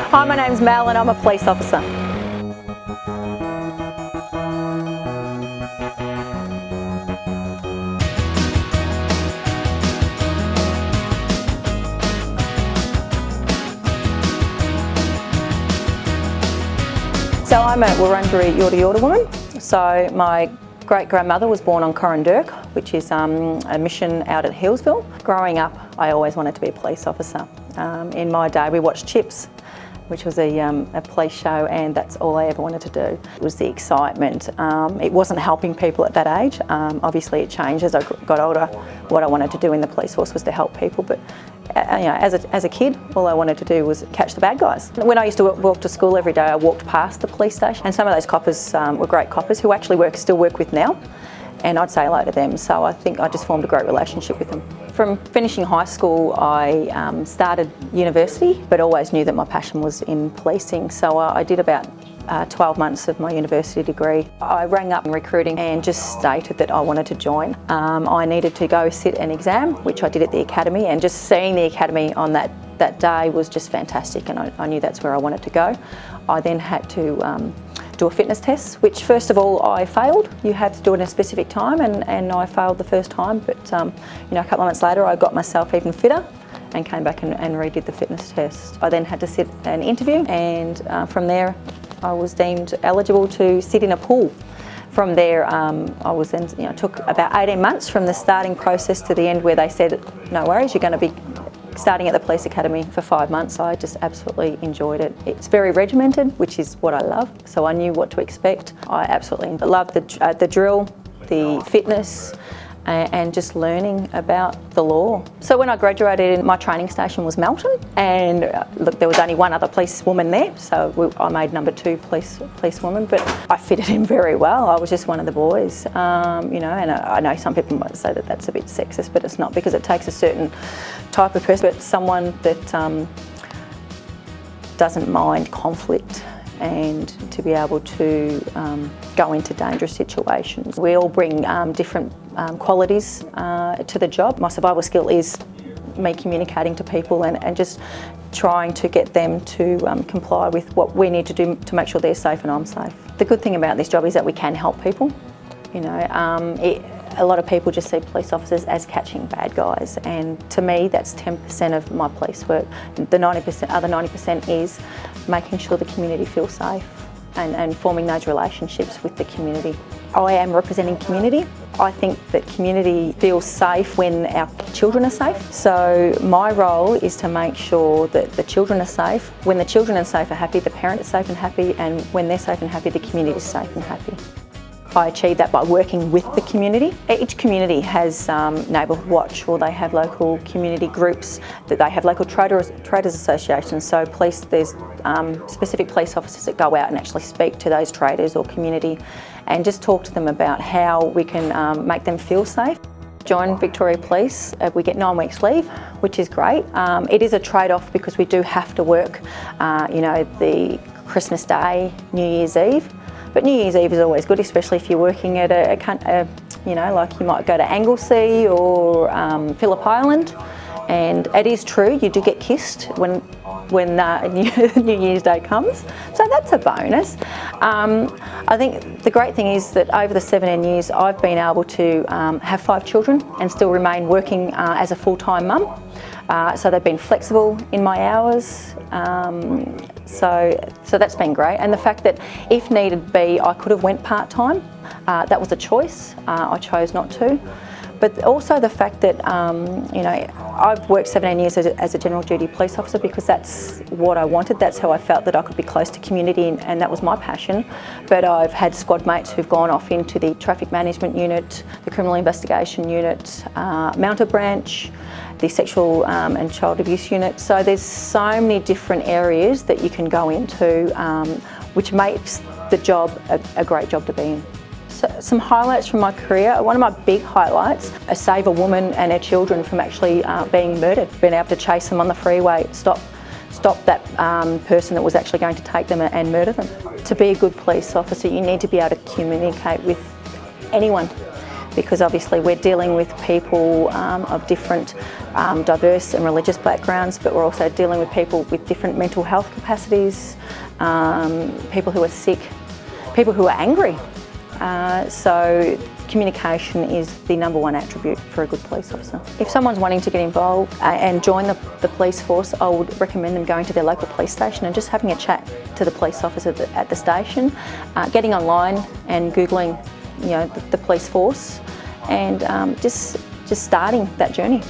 Hi, my name's Mel and I'm a police officer. So I'm a Wurundjeri Yorta Yorta woman. So my great-grandmother was born on Corrandirk, which is a mission out at Hillsville. Growing up, I always wanted to be a police officer. In my day, we watched Chips, which was a police show, and that's all I ever wanted to do. It was the excitement. It wasn't helping people at that age. Obviously it changed as I got older. What I wanted to do in the police force was to help people, but as a kid, all I wanted to do was catch the bad guys. When I used to walk to school every day, I walked past the police station, and some of those coppers were great coppers who actually still work with now, and I'd say hello to them. So I think I just formed a great relationship with them. From finishing high school, I started university, but always knew that my passion was in policing. So I did about 12 months of my university degree. I rang up in recruiting and just stated that I wanted to join. I needed to go sit an exam, which I did at the academy, and just seeing the academy on that day was just fantastic, and I knew that's where I wanted to go. I then had to do a fitness test, which first of all I failed. You had to do it in a specific time, and I failed the first time, but a couple of months later I got myself even fitter and came back and redid the fitness test. I then had to sit an interview, and from there I was deemed eligible to sit in a pool. From there, I was then, took about 18 months from the starting process to the end, where they said, no worries, you're going to be starting at the police academy for 5 months. I just absolutely enjoyed it. It's very regimented, which is what I love, so I knew what to expect. I absolutely loved the drill, the fitness, and just learning about the law. So when I graduated, my training station was Melton, and look, there was only one other policewoman there, so I made number 2 policewoman, but I fitted in very well. I was just one of the boys, and I know some people might say that that's a bit sexist, but it's not, because it takes a certain type of person, but someone that doesn't mind conflict and to be able to go into dangerous situations. We all bring different qualities to the job. My survival skill is me communicating to people and just trying to get them to comply with what we need to do to make sure they're safe and I'm safe. The good thing about this job is that we can help people. A lot of people just see police officers as catching bad guys, and to me that's 10% of my police work. The other 90% is making sure the community feels safe and forming those relationships with the community. I am representing community. I think that community feels safe when our children are safe. So my role is to make sure that the children are safe. When the children are safe and happy, the parent is safe and happy, and when they're safe and happy, the community is safe and happy. I achieve that by working with the community. Each community has Neighbourhood Watch, or they have local community groups, that they have local traders associations. So there's specific police officers that go out and actually speak to those traders or community and just talk to them about how we can make them feel safe. Join Victoria Police, we get 9 weeks leave, which is great. It is a trade-off because we do have to work, the Christmas Day, New Year's Eve. But New Year's Eve is always good, especially if you're working at like you might go to Anglesea or Phillip Island. And it is true, you do get kissed when New Year's Day comes. So that's a bonus. I think the great thing is that over the 17 years, I've been able to have 5 children and still remain working as a full-time mum. So they've been flexible in my hours. So that's been great, and the fact that if needed be, I could have went part-time. That was a choice. I chose not to. But also the fact that I've worked 17 years as a general duty police officer because that's what I wanted. That's how I felt that I could be close to community, and that was my passion. But I've had squad mates who've gone off into the traffic management unit, the criminal investigation unit, Mounted branch, the sexual and child abuse unit. So there's so many different areas that you can go into, which makes the job a great job to be in. So some highlights from my career. One of my big highlights, I save a woman and her children from actually being murdered. Being able to chase them on the freeway, stop that person that was actually going to take them and murder them. To be a good police officer, you need to be able to communicate with anyone. because obviously we're dealing with people of different diverse and religious backgrounds, but we're also dealing with people with different mental health capacities, people who are sick, people who are angry. So communication is the number one attribute for a good police officer. If someone's wanting to get involved and join the police force, I would recommend them going to their local police station and just having a chat to the police officer at the station, getting online and Googling, the police force, and just starting that journey.